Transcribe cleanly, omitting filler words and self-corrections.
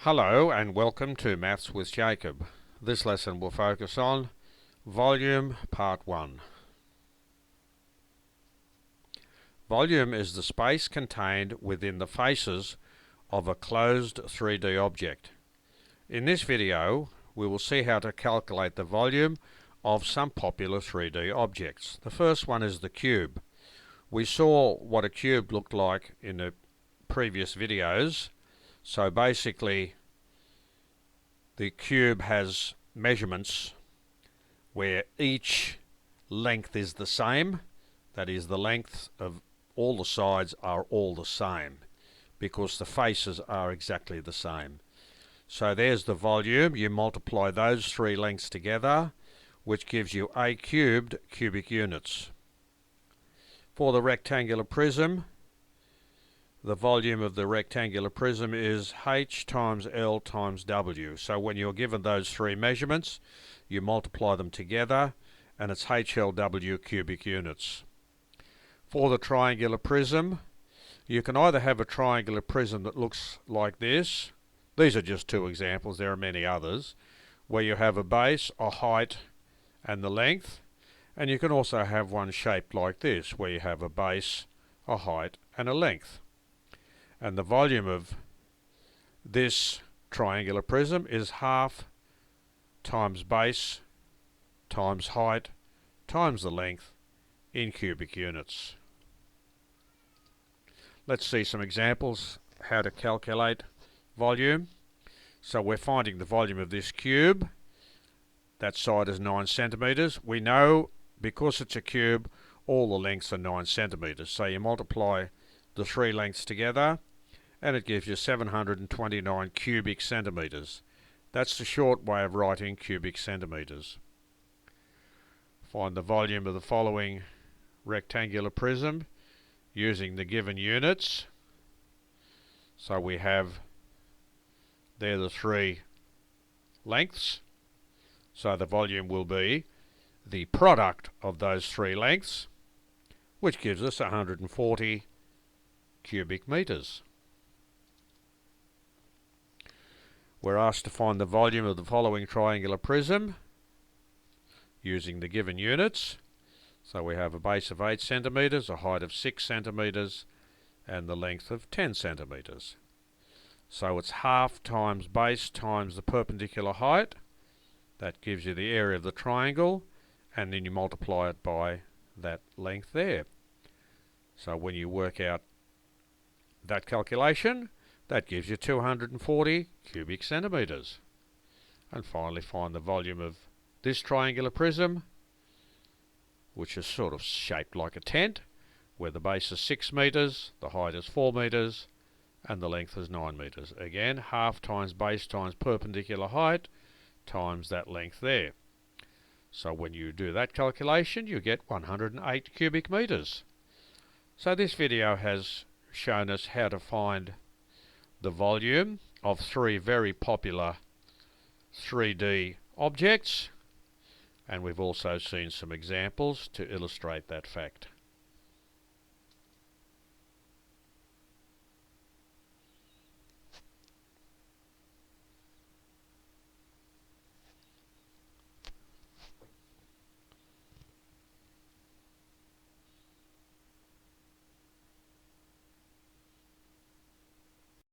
Hello and welcome to Maths with Jacob. This lesson will focus on volume part 1. Volume is the space contained within the faces of a closed 3D object. In this video we will see how to calculate the volume of some popular 3D objects. The first one is the cube. We saw what a cube looked like in the previous videos. So basically the cube has measurements where each length is the same. That is, the length of all the sides are all the same because the faces are exactly the same. So there's the volume. You multiply those three lengths together, which gives you a cubed cubic units. For the rectangular prism, the volume of the rectangular prism is H times L times W. So when you're given those three measurements, you multiply them together and it's HLW cubic units. For the triangular prism, you can either have a triangular prism that looks like this. These are just two examples, there are many others, where you have a base, a height and the length. And you can also have one shaped like this, where you have a base, a height and a length. And the volume of this triangular prism is half times base times height times the length in cubic units. Let's see some examples how to calculate volume. So we're finding the volume of this cube. That side is 9 centimeters. We know because it's a cube all the lengths are 9 centimeters. So you multiply the three lengths together and it gives you 729 cubic centimeters. That's the short way of writing cubic centimeters. Find the volume of the following rectangular prism using the given units. So we have there the three lengths. So the volume will be the product of those three lengths, which gives us 140 cubic meters. We're asked to find the volume of the following triangular prism using the given units. So we have a base of 8 centimeters, a height of 6 centimeters, and the length of 10 centimeters. So it's half times base times the perpendicular height. That gives you the area of the triangle, and then you multiply it by that length there. So when you work out that calculation, that gives you 240 cubic centimeters. And finally find the volume of this triangular prism, which is sort of shaped like a tent, where the base is 6 meters, the height is 4 meters, and the length is 9 meters. Again, half times base times perpendicular height times that length there. So when you do that calculation, you get 108 cubic meters. So this video has shown us how to find the volume of three very popular 3D objects, and we've also seen some examples to illustrate that fact.